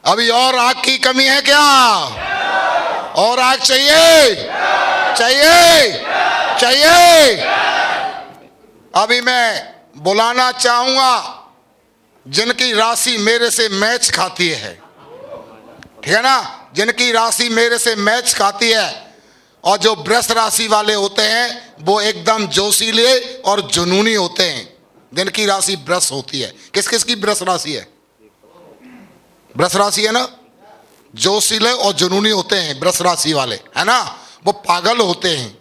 अभी और आग की कमी है क्या? और आग चाहिए? चाहिए? चाहिए? अभी मैं बुलाना चाहूंगा जिनकी राशि मेरे से मैच खाती है, ठीक है ना, जिनकी राशि मेरे से मैच खाती है, और जो वृष राशि वाले होते हैं वो एकदम जोशीले और जुनूनी होते हैं, जिनकी राशि वृष होती है। किस किस की वृष राशि है? वृष राशि है ना, जोशीले और जुनूनी होते हैं वृष राशि वाले, है ना, वो पागल होते हैं।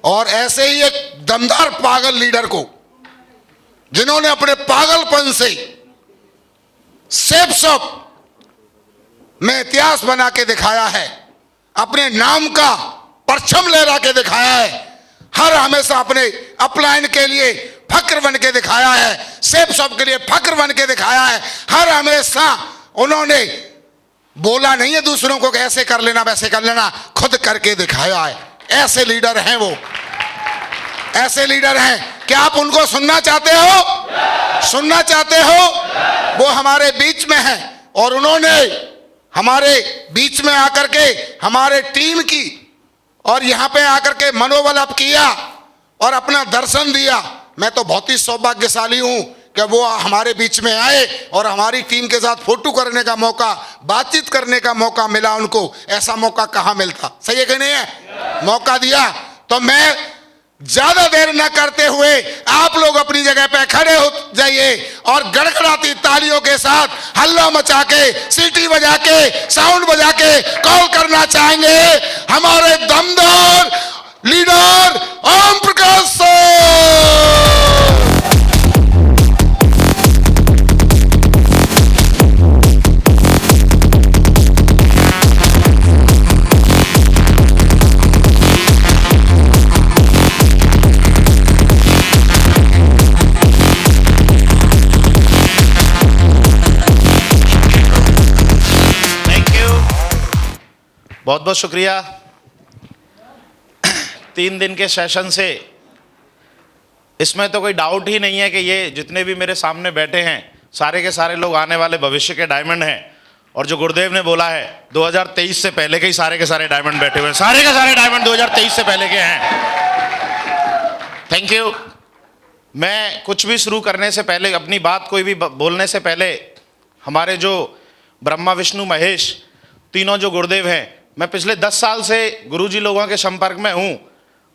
और ऐसे ही एक दमदार पागल लीडर को, जिन्होंने अपने पागलपन से सेफ शॉप में इतिहास बना के दिखाया है, अपने नाम का परचम लहरा के दिखाया है, हर हमेशा अपने अपलाइन के लिए फक्र बन के दिखाया है, सेफ शॉप के लिए फक्र बन के दिखाया है। हर हमेशा उन्होंने बोला नहीं है दूसरों को ऐसे कर लेना वैसे कर लेना, खुद करके दिखाया है। ऐसे लीडर हैं वो, ऐसे लीडर हैं। क्या आप उनको सुनना चाहते हो? सुनना चाहते हो? वो हमारे बीच में हैं और उन्होंने हमारे बीच में आकर के हमारे टीम की और यहाँ पे आकर के मनोबल अप किया और अपना दर्शन दिया। मैं तो बहुत ही सौभाग्यशाली हूँ कि वो हमारे बीच में आए और हमारी टीम के साथ फोटो करने का मौका, बातचीत करने का मौका मिला उनको। ऐसा मौका कहाँ मिलता? सही है कि नहीं है? मौका दिया। तो मैं ज्यादा देर न करते हुए आप लोग अपनी जगह पे खड़े हो जाइए और गड़गड़ाती तालियों के साथ हल्ला मचा के, सीटी बजा के, साउंड बजा के कॉल करना चाहेंगे हमारे दमदार लीडर ओम प्रकाश सर। बहुत बहुत शुक्रिया। 3 दिन के सेशन से इसमें तो कोई डाउट ही नहीं है कि ये जितने भी मेरे सामने बैठे हैं सारे के सारे लोग आने वाले भविष्य के डायमंड हैं। और जो गुरुदेव ने बोला है 2023 से पहले के ही सारे के सारे डायमंड बैठे हुए हैं, सारे के सारे डायमंड 2023 से पहले के हैं। Thank you. मैं कुछ भी शुरू करने से पहले, अपनी बात कोई भी बोलने से पहले, हमारे जो ब्रह्मा विष्णु महेश तीनों जो गुरुदेव हैं, मैं पिछले 10 साल से गुरुजी लोगों के संपर्क में हूँ।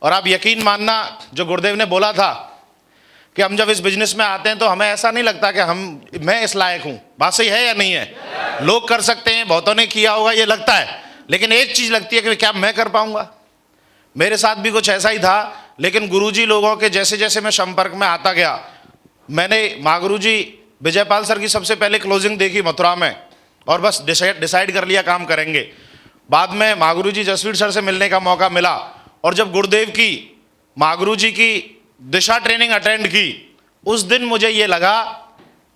और आप यकीन मानना, जो गुरुदेव ने बोला था कि हम जब इस बिजनेस में आते हैं तो हमें ऐसा नहीं लगता कि मैं इस लायक हूँ। बात सही है या नहीं है? लोग कर सकते हैं, बहुतों ने किया होगा, ये लगता है, लेकिन एक चीज़ लगती है कि क्या मैं कर पाऊँगा? मेरे साथ भी कुछ ऐसा ही था। लेकिन गुरुजी लोगों के जैसे जैसे मैं संपर्क में आता गया, मैंने माँ गुरुजी विजयपाल सर की सबसे पहले क्लोजिंग देखी मथुरा में और बस डिसाइड कर लिया काम करेंगे। बाद में महागुरु जी जसवीर सर से मिलने का मौका मिला और जब गुरुदेव की महागुरु जी की दिशा ट्रेनिंग अटेंड की, उस दिन मुझे ये लगा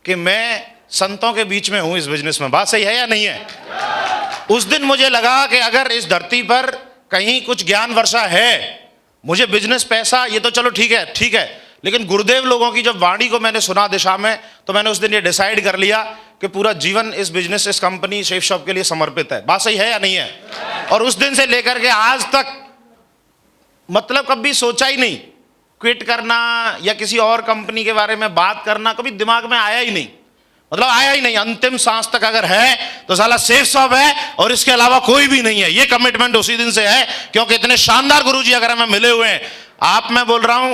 कि मैं संतों के बीच में हूँ इस बिजनेस में। बात सही है या नहीं है? उस दिन मुझे लगा कि अगर इस धरती पर कहीं कुछ ज्ञान वर्षा है, मुझे बिजनेस, पैसा, ये तो चलो ठीक है, लेकिन गुरुदेव लोगों की जब वाणी को मैंने सुना दिशा में, तो मैंने उस दिन ये डिसाइड कर लिया कि पूरा जीवन इस बिजनेस, इस कंपनी सेफ शॉप के लिए समर्पित है। बात सही है या नहीं है? और उस दिन से लेकर के आज तक मतलब कभी सोचा ही नहीं क्विट करना या किसी और कंपनी के बारे में बात करना, कभी दिमाग में आया ही नहीं, मतलब आया ही नहीं। अंतिम सांस तक अगर है तो साला सेफ शॉप है और इसके अलावा कोई भी नहीं है। ये कमिटमेंट उसी दिन से है, क्योंकि इतने शानदार गुरुजी अगर हमें मिले हुए हैं। आप, मैं बोल रहा हूं,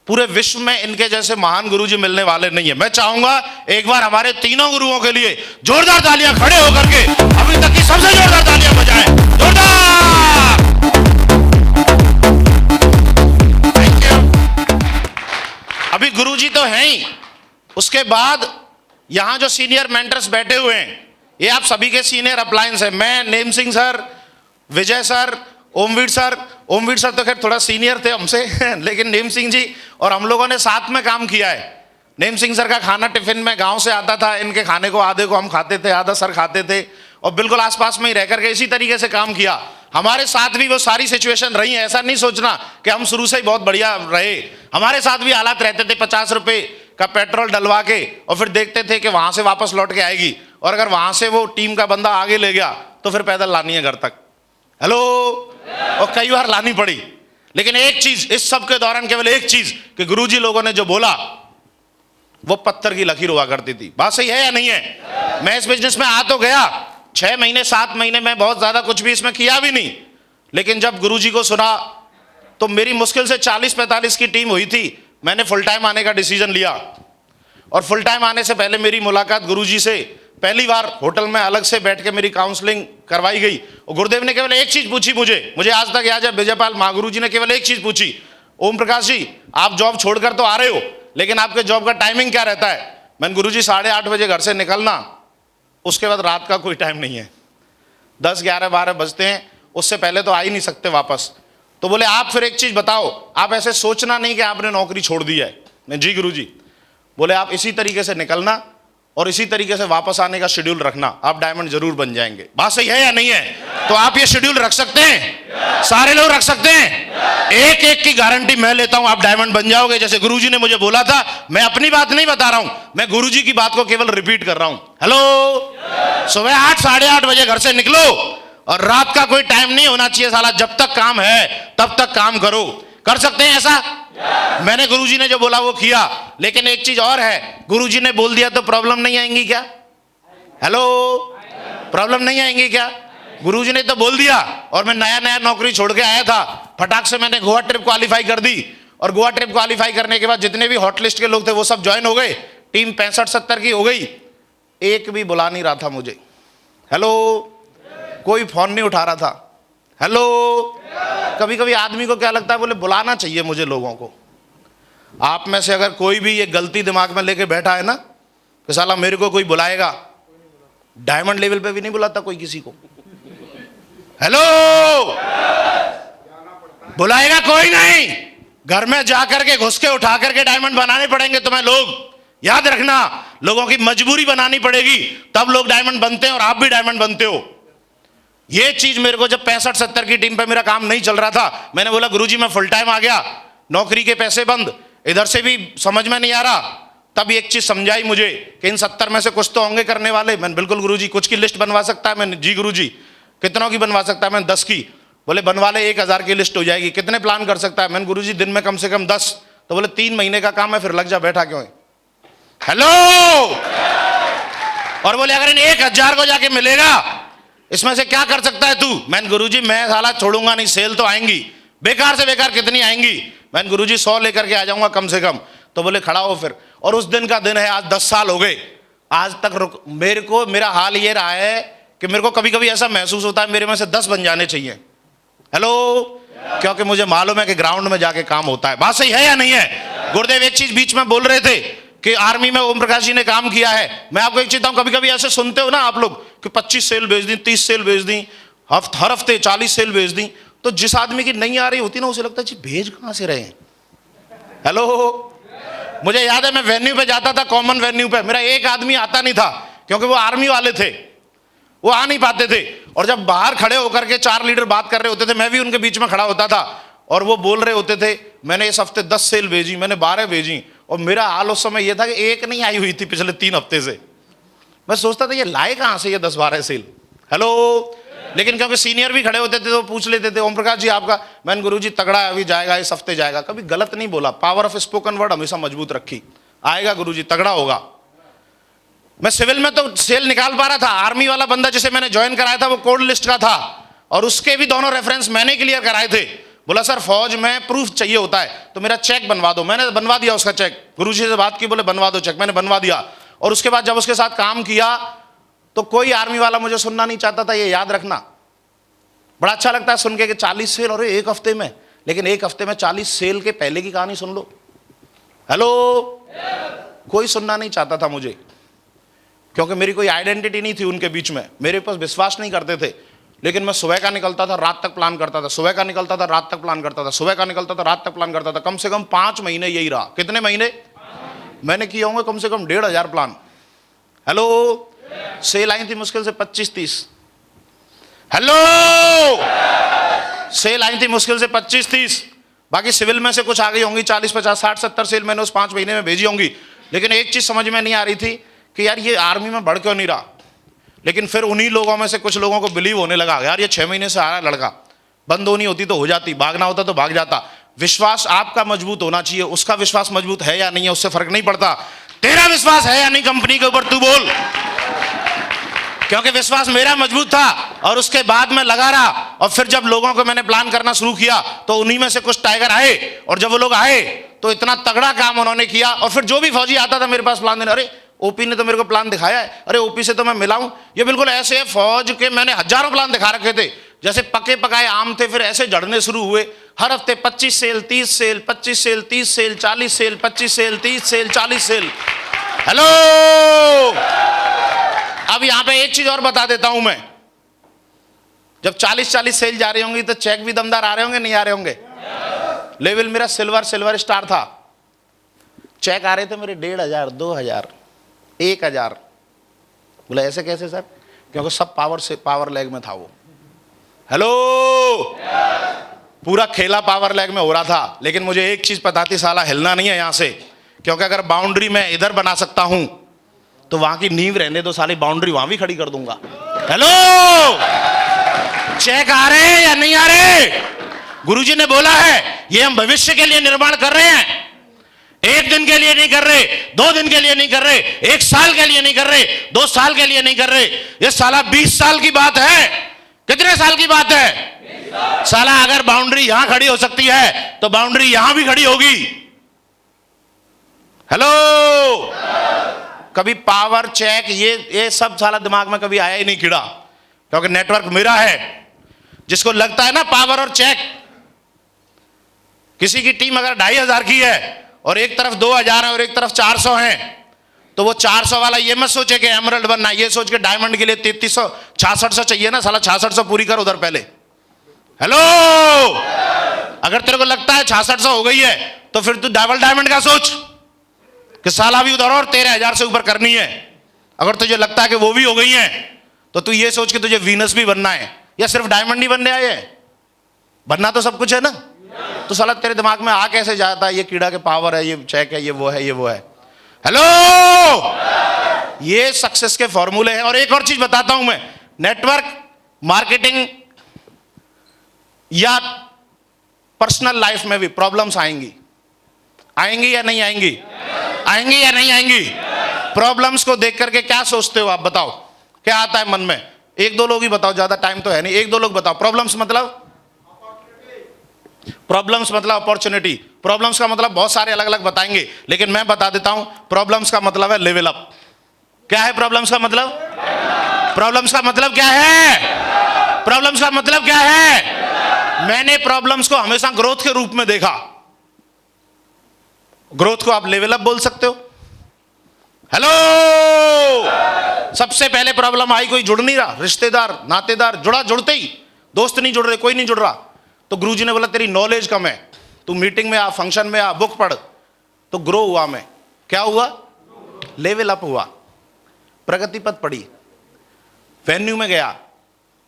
पूरे विश्व में इनके जैसे महान गुरुजी मिलने वाले नहीं है। मैं चाहूंगा एक बार हमारे तीनों गुरुओं के लिए जोरदार तालियां खड़े होकर के अभी तक की सबसे जोरदार तालियां बजाएं। जोरदार! Thank you. अभी गुरुजी तो हैं ही, उसके बाद यहां जो सीनियर मेंटर्स बैठे हुए हैं, ये आप सभी के सीनियर अपलायंस है। मैं, नेम सिंह सर, विजय सर, ओमवीर सर तो खैर थोड़ा सीनियर थे हमसे लेकिन नेम सिंह जी और हम लोगों ने साथ में काम किया है। नेम सिंह सर का खाना टिफिन में गांव से आता था, इनके खाने को आधे को हम खाते थे, आधा सर खाते थे, और बिल्कुल आसपास में ही रह करके इसी तरीके से काम किया। हमारे साथ भी वो सारी सिचुएशन रही है। ऐसा नहीं सोचना कि हम शुरू से ही बहुत बढ़िया रहे, हमारे साथ भी हालात रहते थे। 50 रुपये का पेट्रोल डलवा के और फिर देखते थे कि वहाँ से वापस लौट के आएगी, और अगर वहां से वो टीम का बंदा आगे ले गया तो फिर पैदल लानी है घर तक। हेलो, और कई बार लानी पड़ी। लेकिन एक चीज इस सब के दौरान, केवल एक चीज कि गुरुजी लोगों ने जो बोला वो पत्थर की लकीर हुआ करती थी। बात सही है या नहीं है? मैं इस बिजनेस में आ तो गया, 6 महीने 7 महीने में बहुत ज्यादा कुछ भी इसमें किया भी नहीं, लेकिन जब गुरुजी को सुना तो मेरी मुश्किल से 40-45 की टीम हुई थी। मैंने फुल टाइम आने का डिसीजन लिया, और फुल टाइम आने से पहले मेरी मुलाकात गुरुजी से पहली बार होटल में अलग से बैठ के मेरी काउंसलिंग करवाई गई। और गुरुदेव ने केवल एक चीज पूछी मुझे आज तक याद है, विजयपाल महागुरु जी ने केवल एक चीज पूछी, ओम प्रकाश जी आप जॉब छोड़कर तो आ रहे हो, लेकिन आपके जॉब का टाइमिंग क्या रहता है? मैंने गुरुजी 8:30 बजे घर से निकलना, उसके बाद रात का कोई टाइम नहीं है, 10, 11, 12 बजते हैं, उससे पहले तो आ ही नहीं सकते वापस। तो बोले आप फिर एक चीज बताओ, आप ऐसे सोचना नहीं कि आपने नौकरी छोड़ दी है। मैं जी गुरुजी। बोले आप इसी तरीके से निकलना और इसी तरीके से वापस आने का शेड्यूल रखना, आप डायमंड जरूर बन जाएंगे। बात सही है या नहीं है? तो आप ये शेड्यूल रख सकते हैं? सारे लोग रख सकते हैं? एक एक की गारंटी मैं लेता हूं, आप डायमंड बन जाओगे। जैसे गुरुजी ने मुझे बोला था, मैं अपनी बात नहीं बता रहा हूं, मैं गुरुजी की बात को केवल रिपीट कर रहा हूं। हेलो, सुबह 8, 8:30 बजे घर से निकलो, और रात का कोई टाइम नहीं होना चाहिए साला, जब तक काम है तब तक काम करो। कर सकते हैं ऐसा? मैंने गुरुजी ने जो बोला वो किया। लेकिन एक चीज और है, गुरुजी ने बोल दिया तो प्रॉब्लम नहीं आएंगी क्या? हेलो, प्रॉब्लम नहीं आएंगी क्या? गुरुजी ने तो बोल दिया, और मैं नया नया नौकरी छोड़ के आया था, फटाक से मैंने गोवा ट्रिप क्वालिफाई कर दी, और गोवा ट्रिप क्वालिफाई करने के बाद जितने भी हॉट लिस्ट के लोग थे वो सब ज्वाइन हो गए, टीम 65-70 की हो गई। एक भी बुला नहीं रहा था मुझे। हेलो, कोई फोन नहीं उठा रहा था। हेलो, कभी कभी आदमी को क्या लगता है, बोले बुलाना चाहिए मुझे लोगों को। आप में से अगर कोई भी ये गलती दिमाग में लेके बैठा है ना कि साला मेरे को कोई बुलाएगा, डायमंड लेवल पे भी नहीं बुलाता कोई किसी को। हेलो, बुलाएगा कोई नहीं, घर में जाकर के घुस के उठा करके डायमंड बनाने पड़ेंगे तुम्हें। लोग याद रखना, लोगों की मजबूरी बनानी पड़ेगी, तब लोग डायमंड बनते हैं, और आप भी डायमंड बनते हो। ये चीज मेरे को जब 65-70 की टीम पे मेरा काम नहीं चल रहा था, मैंने बोला गुरुजी मैं फुल टाइम आ गया, नौकरी के पैसे बंद, इधर से भी समझ में नहीं आ रहा। तब एक चीज समझाई मुझे कि इन 70 में से कुछ तो होंगे करने वाले। मैंने बिल्कुल गुरुजी, कुछ की लिस्ट बनवा सकता है? मैंने जी गुरुजी। कितनों की बनवा सकता है? मैंने 10 की। बोले बनवा ले, 1000 की लिस्ट हो जाएगी। कितने प्लान कर सकता है? मैंने गुरुजी दिन में कम से कम 10। तो बोले 3 महीने का काम है, फिर लग जा, बैठा क्यों है? हेलो, और बोले अगर इन 1000 को जाके मिलेगा, इसमें से क्या कर सकता है तू? मैंने गुरुजी मैं साला छोड़ूंगा नहीं, सेल तो आएंगी, बेकार से बेकार कितनी आएंगी? मैंने गुरुजी 100 लेकर के आ जाऊंगा कम से कम। तो बोले खड़ा हो फिर। और उस दिन का दिन है, आज 10 साल हो गए, आज तक मेरा हाल ये रहा है कि मेरे को कभी कभी ऐसा महसूस होता है मेरे में से 10 बन जाने चाहिए। हेलो, क्योंकि मुझे मालूम है कि ग्राउंड में जाके काम होता है। बात सही है या नहीं है? गुरुदेव एक चीज बीच में बोल रहे थे कि आर्मी में ओम प्रकाश जी ने काम किया है। मैं आपको एक चीज बताऊं, कभी कभी ऐसे सुनते हो ना आप लोग कि 25 सेल भेज दी, 30 सेल भेज दी, हर हफ्ते 40 सेल भेज दी, तो जिस आदमी की नहीं आ रही होती ना, उसे लगता है जी भेज कहां से रहे हैं। हेलो, मुझे याद है मैं वेन्यू पे जाता था, कॉमन वेन्यू पे, मेरा एक आदमी आता नहीं था, क्योंकि वो आर्मी वाले थे, वो आ नहीं पाते थे। और जब बाहर खड़े होकर के 4 लीडर बात कर रहे होते थे, मैं भी उनके बीच में खड़ा होता था, और वो बोल रहे होते थे मैंने इस हफ्ते 10 सेल भेजी, मैंने 12 भेजी, और मेरा हाल उस समय यह था कि एक नहीं आई हुई थी पिछले 3 हफ्ते से। मैं सोचता था ये लाए कहां से ये 10-12 सेल। हेलो, लेकिन क्योंकि सीनियर भी खड़े होते थे तो पूछ लेते थे ओम प्रकाश जी आपका। मैंने गुरुजी तगड़ा है, अभी जाएगा, इस हफ्ते जाएगा। कभी गलत नहीं बोला, पावर ऑफ स्पोकन वर्ड हमेशा मजबूत रखी, आएगा गुरुजी, तगड़ा होगा। मैं सिविल में तो सेल निकाल पा रहा था, आर्मी वाला बंदा जिसे मैंने ज्वाइन कराया था वो कोड लिस्ट का था, और उसके भी दोनों रेफरेंस मैंने क्लियर कराए थे। बोला सर फौज में प्रूफ चाहिए होता है, तो मेरा चेक बनवा दो। मैंने बनवा दिया उसका चेक, गुरुजी से बात की, बोले बनवा दो चेक, मैंने बनवा दिया। और उसके बाद जब उसके साथ काम किया तो कोई आर्मी वाला मुझे सुनना नहीं चाहता था, ये याद रखना। बड़ा अच्छा लगता है सुन के कि 40 सेल और 1 हफ्ते में, लेकिन 1 हफ्ते में 40 सेल के पहले की कहानी सुन लो। हेलो, कोई सुनना नहीं चाहता था मुझे, क्योंकि मेरी कोई आइडेंटिटी नहीं थी उनके बीच में, मेरे पास विश्वास नहीं करते थे। लेकिन मैं सुबह का निकलता था, रात तक प्लान करता था, सुबह का निकलता था, रात तक प्लान करता था, सुबह का निकलता था, रात तक प्लान करता था। कम से कम 5 महीने यही रहा। कितने महीने? मैंने किया होंगे कम से कम 1500 प्लान। हेलो, सेल आई थी मुश्किल से 25-30। हेलो, सेल आई थी मुश्किल से 25-30। बाकी सिविल में से कुछ आ गई होंगी 40, 50, 60, 70 सेल मैंने उस 5 महीने में भेजी होंगी। लेकिन एक चीज समझ में नहीं आ रही थी कि यार ये आर्मी में बढ़ क्यों नहीं रहा। लेकिन फिर उन्हीं लोगों में से कुछ लोगों को बिलीव होने लगा, यार ये 6 महीने से आ रहा है लड़का, बंद होनी होती तो हो जाती, भागना होता तो भाग जाता। विश्वास आपका मजबूत होना चाहिए, उसका विश्वास मजबूत है या नहीं है उससे फर्क नहीं पड़ता। तेरा विश्वास है या नहीं कंपनी के ऊपर, तू बोल। क्योंकि विश्वास मेरा मजबूत था और उसके बाद मैं लगा रहा, और फिर जब लोगों को मैंने प्लान करना शुरू किया तो उन्हीं में से कुछ टाइगर आए, और जब वो लोग आए तो इतना तगड़ा काम उन्होंने किया। और फिर जो भी फौजी आता था मेरे पास प्लान देने, अरे ओपी ने तो मेरे को प्लान दिखाया है, अरे ओपी से तो मैं मिला हूं। ये बिल्कुल ऐसे है, फौज के मैंने हजारों प्लान दिखा रखे थे, जैसे पके पकाए आम थे। फिर ऐसे झड़ने शुरू हुए, हर हफ्ते 25 sale 30 sale, 25 sale 30 sale, 40 sale, 25 sale 30 sale, 40 sale. Hello, अब यहां पे एक चीज और बता देता हूं मैं, जब 40 सेल जा रही होंगी तो चेक भी दमदार आ रहे होंगे, नहीं आ रहे होंगे? लेवल मेरा सिल्वर स्टार था, चेक आ रहे थे मेरे 1500, 2000, 1000। बोला ऐसे कैसे सर? क्योंकि सब पावर लेग में था वो। हेलो, पूरा खेला पावर लेग में हो रहा था, लेकिन मुझे एक चीज पता थी, साला हिलना नहीं है यहां से, क्योंकि अगर बाउंड्री मैं इधर बना सकता हूं तो वहां की नींव रहने दो, साली बाउंड्री वहां भी खड़ी कर दूंगा। हेलो, चेक आ रहे हैं या नहीं आ रहे? गुरुजी ने बोला है ये हम भविष्य के लिए निर्माण कर रहे हैं, एक दिन के लिए नहीं कर रहे, 2 दिन के लिए नहीं कर रहे, 1 साल के लिए नहीं कर रहे, 2 साल के लिए नहीं कर रहे, ये साला 20 साल की बात है। कितने साल की बात है? साला अगर बाउंड्री यहां खड़ी हो सकती है तो बाउंड्री यहां भी खड़ी होगी। हेलो, कभी पावर चेक ये सब साला दिमाग में कभी आया ही नहीं कीड़ा, क्योंकि नेटवर्क मेरा है। जिसको लगता है ना पावर और चेक, किसी की टीम अगर 2500 की है और एक तरफ 2000 है और एक तरफ 400 है, तो वो 400 वाला ये मत सोचे कि एमरल्ड बनना, ये सोच के डायमंड के लिए 3300 6600 चाहिए ना, साला 6600 पूरी कर उधर पहले। हेलो, अगर तेरे को लगता है 6600 हो गई है तो फिर तू डबल डायमंड का सोच कि साला भी उधर और 13000 से ऊपर करनी है। अगर तुझे लगता है कि वो भी हो गई है तो तू ये सोच कि तुझे वीनस भी बनना है, या सिर्फ डायमंड ही बनने आए है, बनना तो सब कुछ है ना। तो साला तेरे दिमाग में आ कैसे जाता है ये कीड़ा के पावर है, ये चेक है, ये वो है, ये वो है। हेलो, ये सक्सेस के फॉर्मूले हैं। और एक और चीज बताता हूं मैं, नेटवर्क मार्केटिंग या पर्सनल लाइफ में भी प्रॉब्लम्स आएंगी, आएंगी या नहीं आएंगी? आएंगी या नहीं आएंगी? प्रॉब्लम्स को देख करके क्या सोचते हो आप, बताओ क्या आता है मन में? 1-2 लोग ही बताओ, ज्यादा टाइम तो है नहीं, 1-2 लोग बताओ। प्रॉब्लम्स मतलब अपॉर्चुनिटी। प्रॉब्लम्स का मतलब बहुत सारे अलग अलग बताएंगे, लेकिन मैं बता देता हूं, प्रॉब्लम्स का मतलब है लेवल अप। क्या है प्रॉब्लम्स का मतलब? प्रॉब्लम्स का मतलब क्या है? प्रॉब्लम्स का मतलब क्या है? मैंने प्रॉब्लम्स को हमेशा ग्रोथ के रूप में देखा। ग्रोथ को आप लेवल अप बोल सकते हो। हेलो, सबसे पहले प्रॉब्लम आई, कोई जुड़ नहीं रहा, रिश्तेदार नातेदार जुड़ते ही दोस्त नहीं जुड़ रहे, कोई नहीं जुड़ रहा। तो गुरुजी ने बोला तेरी नॉलेज कम है, तू मीटिंग में आ, फंक्शन में आ, बुक पढ़। तो ग्रो हुआ मैं। क्या हुआ? लेवल अप हुआ, प्रगति पथ पढ़ी, वेन्यू में गया,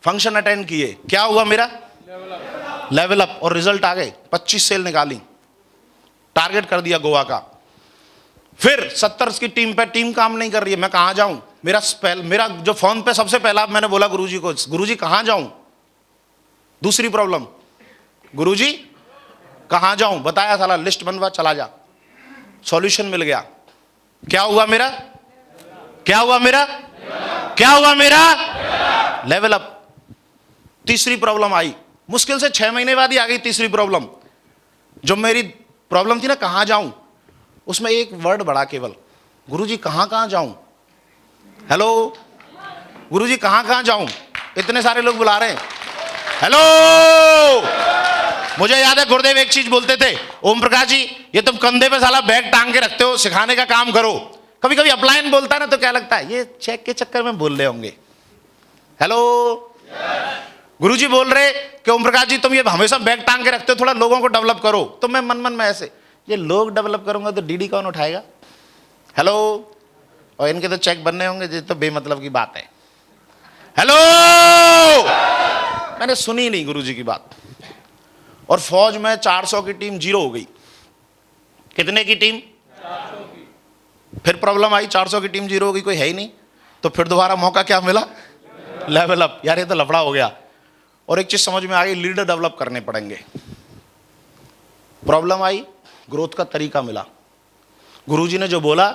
फंक्शन अटेंड किए, क्या हुआ मेरा? Level up. और रिजल्ट आ गए, 25 सेल निकाली, टारगेट कर दिया गोवा का। फिर 70 की टीम पे टीम काम नहीं कर रही है, मैं कहां जाऊं? मेरा जो फोन पे सबसे पहला मैंने बोला गुरुजी को, गुरुजी कहां जाऊं? दूसरी प्रॉब्लम, गुरुजी कहां जाऊं? बताया, साला लिस्ट बनवा, चला जा। सॉल्यूशन मिल गया। क्या हुआ मेरा? क्या हुआ मेरा? क्या हुआ मेरा? Level up. तीसरी प्रॉब्लम आई, मुश्किल से 6 महीने बाद ही आ गई तीसरी प्रॉब्लम। जो मेरी प्रॉब्लम थी ना कहां जाऊं, उसमें एक वर्ड बढ़ा केवल, गुरुजी कहां कहां जाऊं। हेलो, गुरुजी कहां कहां जाऊं? इतने सारे लोग बुला रहे हैं। हेलो, मुझे याद है गुरुदेव एक चीज बोलते थे, ओम प्रकाश जी ये तुम कंधे पे साला बैग टांग के रखते हो, सिखाने का काम करो। कभी कभी अपलाइन बोलता है ना तो क्या लगता है ये चेक के चक्कर में बोल रहे होंगे। हेलो, गुरुजी बोल रहे कि ओम प्रकाश जी तुम ये हमेशा बैग टांग के रखते हो, थोड़ा लोगों को डेवलप करो। तो मैं मन मन में ऐसे, ये लोग डेवलप करूंगा तो डीडी कौन उठाएगा? हेलो, और इनके तो चेक बनने होंगे, ये तो बेमतलब की बात है। हेलो, मैंने सुनी नहीं गुरुजी की बात। और फौज में 400 की टीम 0 हो गई। कितने की टीम? 400 की। फिर प्रॉब्लम आई, 400 की टीम 0 हो गई, कोई है ही नहीं। तो फिर दोबारा मौका क्या मिला? Level up. यार ये तो लफड़ा हो गया। और एक चीज समझ में आ गई, लीडर डेवलप करने पड़ेंगे। प्रॉब्लम आई, ग्रोथ का तरीका मिला। गुरुजी ने जो बोला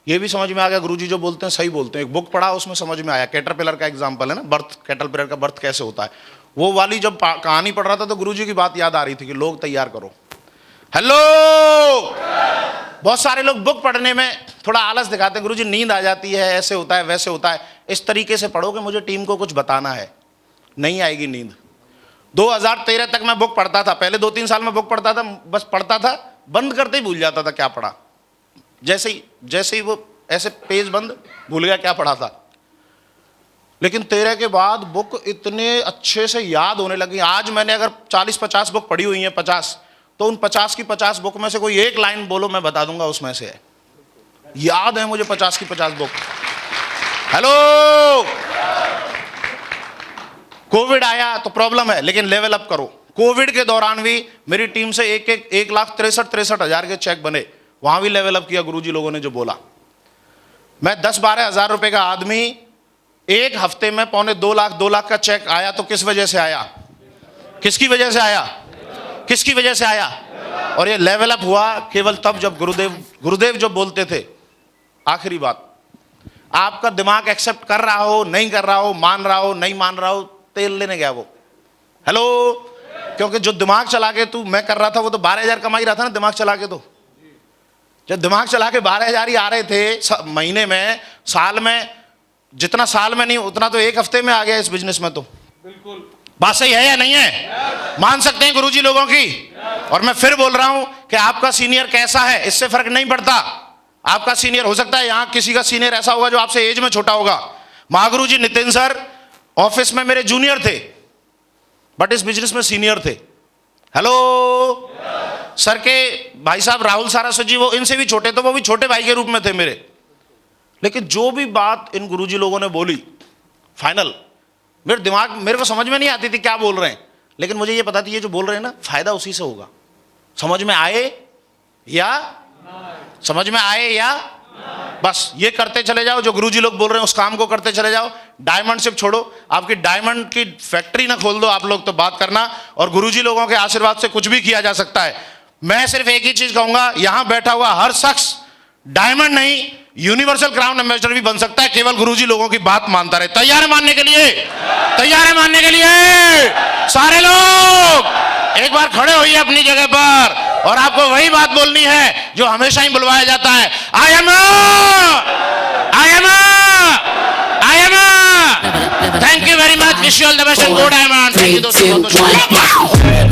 ये भी समझ में आ गया, गुरुजी जो बोलते हैं सही बोलते हैं। एक बुक पढ़ा उसमें समझ में आया, कैटरपिलर का एग्जांपल है ना, बर्थ, कैटरपिलर का बर्थ कैसे होता है, वो वाली जब कहानी पढ़ रहा था तो गुरुजी की बात याद आ रही थी कि लोग तैयार करो। हेलो, बहुत सारे लोग बुक पढ़ने में थोड़ा आलस दिखाते हैं, गुरुजी नींद आ जाती है, ऐसे होता है वैसे होता है। इस तरीके से पढ़ो कि मुझे टीम को कुछ बताना है, नहीं आएगी नींद। 2013 तक मैं बुक पढ़ता था, पहले 2-3 साल में बुक पढ़ता था, बस पढ़ता था, बंद करते ही भूल जाता था क्या पढ़ा। जैसे ही वो ऐसे पेज बंद, भूल गया क्या पढ़ा था। लेकिन 13 के बाद बुक इतने अच्छे से याद होने लगी। आज मैंने अगर 40-50 बुक पढ़ी हुई हैं, 50, तो उन 50 की 50 बुक में से कोई एक लाइन बोलो मैं बता दूंगा उसमें से है। याद है मुझे 50 की 50 बुक। हेलो, कोविड आया तो प्रॉब्लम है, लेकिन लेवल अप करो। कोविड के दौरान भी मेरी टीम से 1,63,000 के चेक बने, वहां भी लेवल अप किया गुरुजी लोगों ने जो बोला। मैं 10-12 हजार रुपए का आदमी, एक हफ्ते में 2.25 लाख का चेक आया तो किस वजह से आया? किसकी वजह से आया? किसकी वजह से आया? और ये लेवल अप हुआ केवल तब जब गुरुदेव जो बोलते थे। आखिरी बात, आपका दिमाग एक्सेप्ट कर रहा हो, नहीं कर रहा हो, मान रहा हो, नहीं मान रहा हो, तेल लेने गया वो। हेलो, क्योंकि जो दिमाग चला के तू मैं कर रहा था वो तो 12,000 कमा ही रहा था ना दिमाग चला के। तो जब दिमाग चला के 12,000 ही आ रहे थे महीने में, साल में जितना साल में नहीं उतना तो एक हफ्ते में आ गया इस बिजनेस में। तो बिल्कुल बात सही है या नहीं है? मान सकते हैं गुरुजी लोगों की। और मैं फिर बोल रहा हूं कि आपका सीनियर कैसा है इससे फर्क नहीं पड़ता। आपका सीनियर हो सकता है यहां किसी का सीनियर ऐसा होगा जो आपसे एज में छोटा होगा। महागुरु जी नितिन सर ऑफिस में मेरे जूनियर थे, बट इस बिजनेस में सीनियर थे। हेलो, सर के भाई साहब राहुल सारास्वत जी, वो इनसे भी छोटे, तो वो भी छोटे भाई के रूप में थे मेरे। लेकिन जो भी बात इन गुरुजी लोगों ने बोली, फाइनल मेरे को समझ में नहीं आती थी क्या बोल रहे हैं, लेकिन मुझे ये पता थी ये जो बोल रहे हैं ना फायदा उसी से होगा। समझ में आए या समझ में आए या बस ये करते चले जाओ, जो गुरुजी लोग बोल रहे हैं उस काम को करते चले जाओ। डायमंड शिप छोड़ो, आपकी डायमंड की फैक्ट्री ना खोल दो आप लोग, तो बात करना। और गुरुजी लोगों के आशीर्वाद से कुछ भी किया जा सकता है। मैं सिर्फ एक ही चीज कहूंगा, यहां बैठा हुआ हर शख्स डायमंड नहीं यूनिवर्सल क्राउन एम्बेसडर भी बन सकता है, केवल गुरुजी लोगों की बात मानता रहे। तैयार है मानने के लिए? तैयार है मानने के लिए? सारे लोग एक बार खड़े होइए अपनी जगह पर, और आपको वही बात बोलनी है जो हमेशा ही बुलवाया जाता है, I am thank you very much, wish you all the best and go diamond. 3, 2, 1